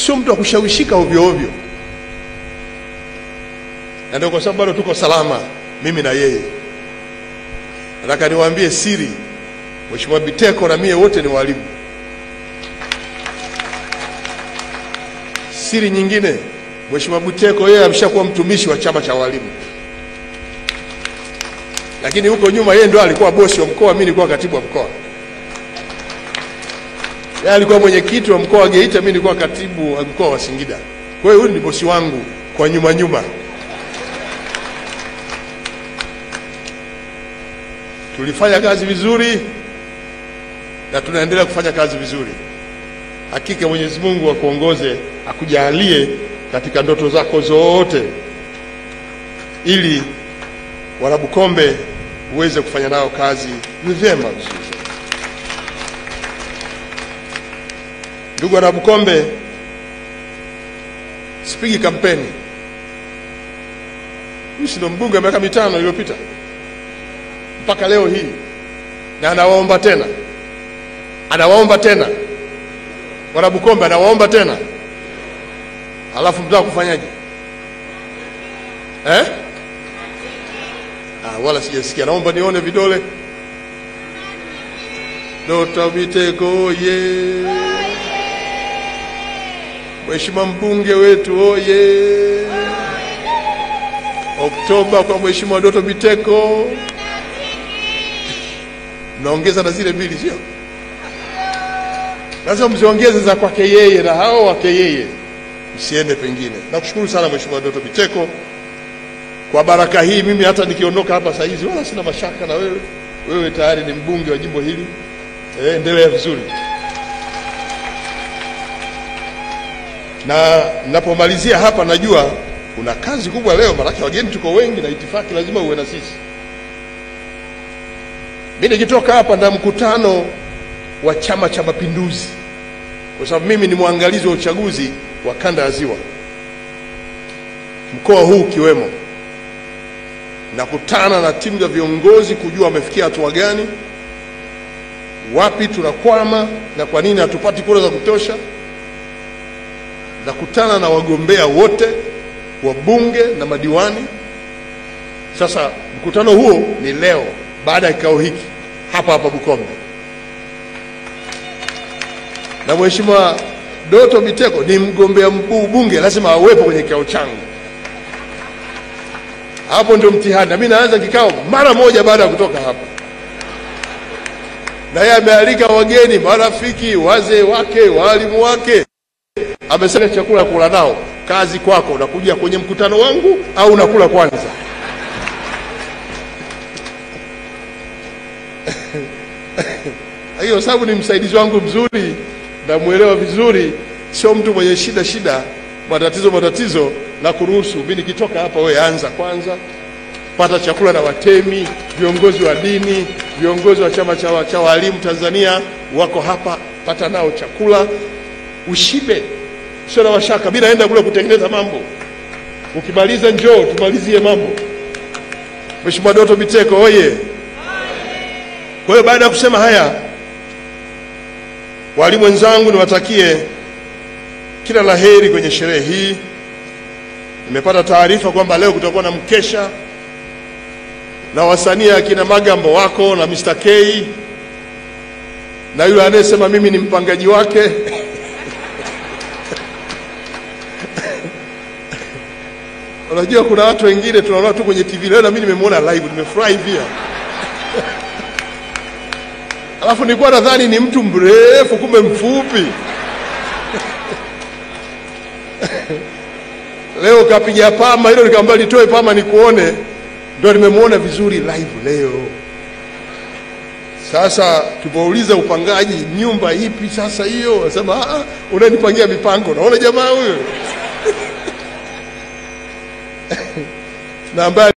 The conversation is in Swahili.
sio mtu wa kushawishika ovyo ovyo. Na ndio kwa sababu bado tuko salama mimi na yeye. Nataka niwaambie siri, Mheshimiwa Biteko na mie wote ni walimu. Siri nyingine, Mheshimiwa Biteko yeye ameshakuwa mtumishi wa chama cha walimu. Lakini huko nyuma yeye ndo alikuwa bosi wa mkoa, mimi nilikuwa katibu wa mkoa. Yeye alikuwa mwenyekiti wa mkoa wa Geita, mimi nilikuwa katibu wa mkoa wa Singida. Kwa hiyo huyu ni bosi wangu kwa nyuma. Tulifanya kazi vizuri na tunaendelea kufanya kazi vizuri. Hakika Mwenyezi Mungu akuongoze, akujalie katika ndoto zako zote, ili Wanabukombe uweze kufanya nao kazi vyema vizuri. Ndugu Wanabukombe, sipigi kampeni. Mimi ndo mbunge miaka 5 iliyopita mpaka leo hii, na anawaomba tena Wanabukombe, anawaomba tena. Alafu mtaka kufanyaje? Wala sijasikia. Naomba nione vidole. Dr. Biteko ye. Mheshimiwa mbunge wetu oye. Oktoba kwa Mheshimiwa Dr. Biteko. Mnaongeza na zile mbili sio? Lazima mziongeze za kwake yeye na hao wake yeye. Msiende pengine. Nakushukuru sana Mheshimiwa Dr. Biteko kwa baraka hii. Mimi hata nikiondoka hapa saa hizi wala sina mashaka na wewe. Wewe tayari ni mbunge wa jimbo hili. Endelea vizuri. Na ninapomalizia hapa, najua kuna kazi kubwa leo, maana wageni tuko wengi na itifaki lazima uwe na sisi. Mimi nikitoka hapa na mkutano wa Chama cha Mapinduzi, kwa sababu mimi ni mwangalizi wa uchaguzi wa kanda ya Ziwa, mkoa huu kiwemo. Nakutana na timu za viongozi kujua wamefikia hatua gani, wapi tunakwama na kwa nini hatupati kura za kutosha. Nakutana na wagombea wote wa bunge na madiwani. Sasa mkutano huo ni leo baada ya kikao hiki hapa Bukombe. Na Mheshimiwa Dr. Biteko ni mgombea mkuu bunge, lazima awepo kwenye kikao changu. Hapo ndio mtihani. Na mimi naanza kikao mara moja baada ya kutoka hapa. Na yeye amealika wageni, marafiki, wazee wake, walimu wake. Amesema chakula kula nao. Kazi kwako, unakuja kwenye mkutano wangu au unakula kwanza? Hiyo sababu ni msaidizi wangu mzuri na muelewa vizuri, sio mtu mwenye shida, matatizo na kuruhusu. Mimi nikitoka hapa, wewe anza kwanza, pata chakula na watemi, viongozi wa dini, viongozi wa chama cha walimu Tanzania wako hapa, pata nao chakula, ushibe. Sio na washaka, mimi naenda kule kutengeneza mambo. Ukimaliza njoo tumalizie mambo. Mheshimiwa Dr. Biteko oye. Kwa hiyo baada ya kusema haya, walimu wenzangu, niwatakie kila laheri kwenye sherehe hii. Nimepata taarifa kwamba leo kutakuwa na mkesha na wasanii akina Magambo wako na Mr. K na yule anayesema mimi ni mpangaji wake. Unajua kuna watu wengine tunaona tu kwenye TV, leo na mimi nimemuona live, nimefurahi pia. Alafu nilikuwa nadhani ni mtu mrefu, kumbe mfupi. Leo kapiga pama hilo, nikamwambia nitoe pama nikuone, ndio nimemuona vizuri live leo. Sasa tupouliza upangaji nyumba ipi sasa hiyo, anasema unanipangia mipango. Naona jamaa huyo. Na ambaye